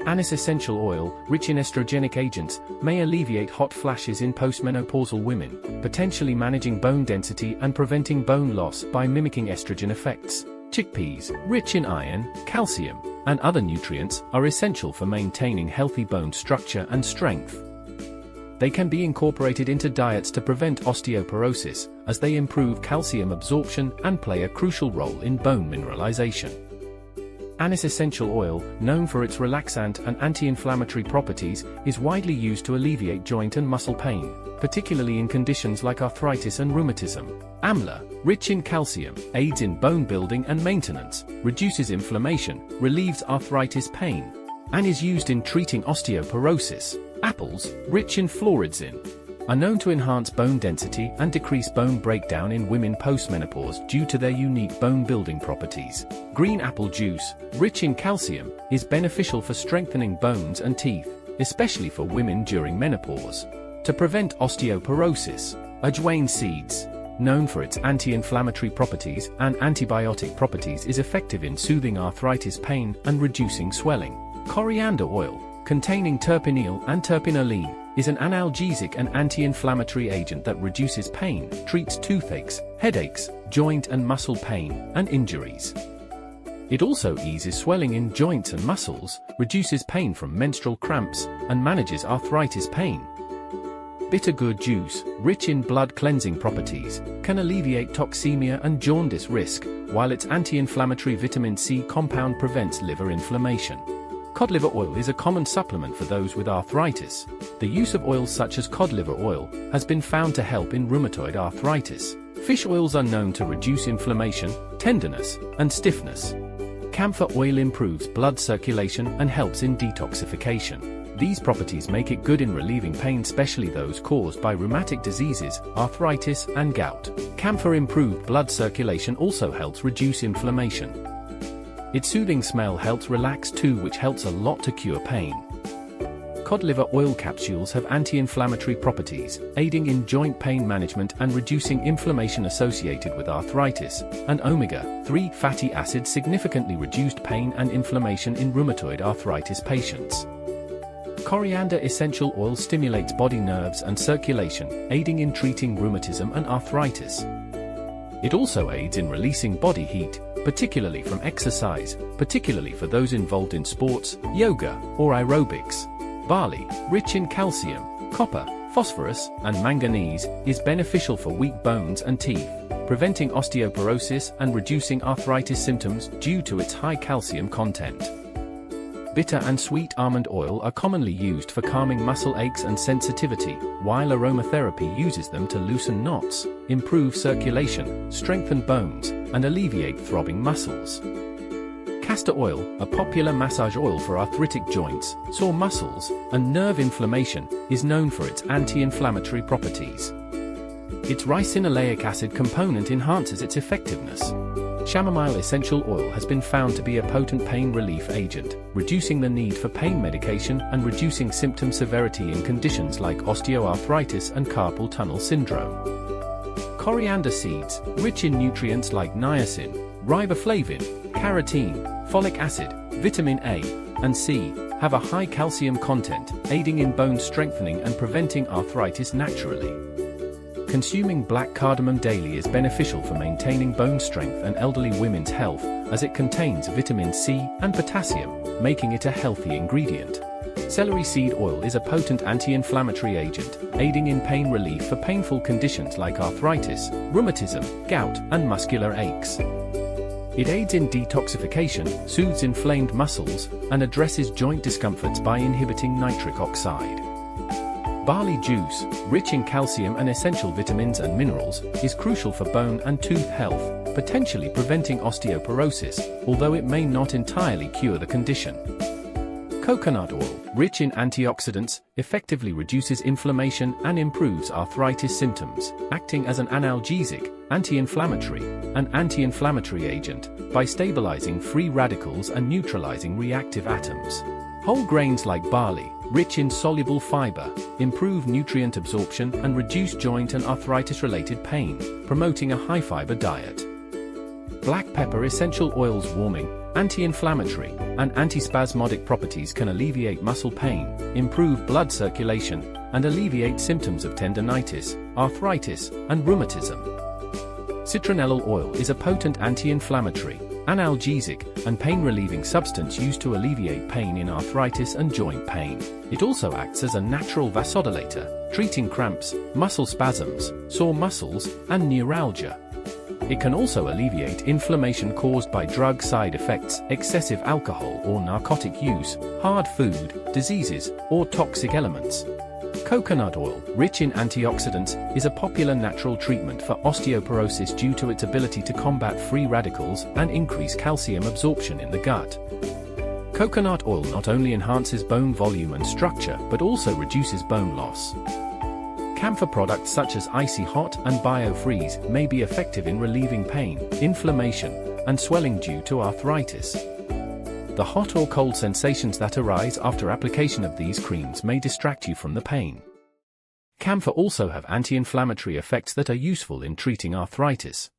Anise essential oil, rich in estrogenic agents, may alleviate hot flashes in postmenopausal women, potentially managing bone density and preventing bone loss by mimicking estrogen effects. Chickpeas, rich in iron, calcium, and other nutrients, are essential for maintaining healthy bone structure and strength. They can be incorporated into diets to prevent osteoporosis, as they improve calcium absorption and play a crucial role in bone mineralization. Anise essential oil, known for its relaxant and anti-inflammatory properties, is widely used to alleviate joint and muscle pain, particularly in conditions like arthritis and rheumatism. Amla, rich in calcium, aids in bone building and maintenance, reduces inflammation, relieves arthritis pain, and is used in treating osteoporosis. Apples, rich in floridzin, are known to enhance bone density and decrease bone breakdown in women postmenopause due to their unique bone-building properties. Green apple juice, rich in calcium, is beneficial for strengthening bones and teeth, especially for women during menopause. To prevent osteoporosis, ajwain seeds, known for its anti-inflammatory properties and antibiotic properties, is effective in soothing arthritis pain and reducing swelling. Coriander oil, containing terpineol and terpinolene, is an analgesic and anti-inflammatory agent that reduces pain, treats toothaches, headaches, joint and muscle pain, and injuries. It also eases swelling in joints and muscles, reduces pain from menstrual cramps, and manages arthritis pain. Bitter gourd juice, rich in blood cleansing properties, can alleviate toxemia and jaundice risk, while its anti-inflammatory vitamin C compound prevents liver inflammation. Cod liver oil is a common supplement for those with arthritis. The use of oils such as cod liver oil has been found to help in rheumatoid arthritis. Fish oils are known to reduce inflammation, tenderness, and stiffness. Camphor oil improves blood circulation and helps in detoxification. These properties make it good in relieving pain, especially those caused by rheumatic diseases, arthritis, and gout. Camphor improved blood circulation also helps reduce inflammation. Its soothing smell helps relax too, which helps a lot to cure pain. Cod liver oil capsules have anti-inflammatory properties, aiding in joint pain management and reducing inflammation associated with arthritis, and omega-3 fatty acids significantly reduced pain and inflammation in rheumatoid arthritis patients. Coriander essential oil stimulates body nerves and circulation, aiding in treating rheumatism and arthritis. It also aids in releasing body heat, particularly from exercise, particularly for those involved in sports, yoga, or aerobics. Barley, rich in calcium, copper, phosphorus, and manganese, is beneficial for weak bones and teeth, preventing osteoporosis and reducing arthritis symptoms due to its high calcium content. Bitter and sweet almond oil are commonly used for calming muscle aches and sensitivity, while aromatherapy uses them to loosen knots, improve circulation, strengthen bones, and alleviate throbbing muscles. Castor oil, a popular massage oil for arthritic joints, sore muscles, and nerve inflammation, is known for its anti-inflammatory properties. Its ricinoleic acid component enhances its effectiveness. Chamomile essential oil has been found to be a potent pain relief agent, reducing the need for pain medication and reducing symptom severity in conditions like osteoarthritis and carpal tunnel syndrome. Coriander seeds, rich in nutrients like niacin, riboflavin, carotene, folic acid, vitamin A, and C, have a high calcium content, aiding in bone strengthening and preventing arthritis naturally. Consuming black cardamom daily is beneficial for maintaining bone strength and elderly women's health, as it contains vitamin C and potassium, making it a healthy ingredient. Celery seed oil is a potent anti-inflammatory agent, aiding in pain relief for painful conditions like arthritis, rheumatism, gout, and muscular aches. It aids in detoxification, soothes inflamed muscles, and addresses joint discomforts by inhibiting nitric oxide. Barley juice, rich in calcium and essential vitamins and minerals, is crucial for bone and tooth health, potentially preventing osteoporosis, although it may not entirely cure the condition. Coconut oil, rich in antioxidants, effectively reduces inflammation and improves arthritis symptoms, acting as an analgesic, anti-inflammatory, and anti-inflammatory agent, by stabilizing free radicals and neutralizing reactive atoms. Whole grains like barley, rich in soluble fiber, improve nutrient absorption and reduce joint and arthritis-related pain, promoting a high-fiber diet. Black pepper essential oil's warming, anti-inflammatory, and antispasmodic properties can alleviate muscle pain, improve blood circulation, and alleviate symptoms of tendinitis, arthritis, and rheumatism. Citronellal oil is a potent anti-inflammatory, analgesic, and pain-relieving substance used to alleviate pain in arthritis and joint pain. It also acts as a natural vasodilator, treating cramps, muscle spasms, sore muscles, and neuralgia. It can also alleviate inflammation caused by drug side effects, excessive alcohol or narcotic use, hard food, diseases, or toxic elements. Coconut oil, rich in antioxidants, is a popular natural treatment for osteoporosis due to its ability to combat free radicals and increase calcium absorption in the gut. Coconut oil not only enhances bone volume and structure but also reduces bone loss. Camphor products such as Icy Hot and BioFreeze may be effective in relieving pain, inflammation, and swelling due to arthritis. The hot or cold sensations that arise after application of these creams may distract you from the pain. Camphor also have anti-inflammatory effects that are useful in treating arthritis.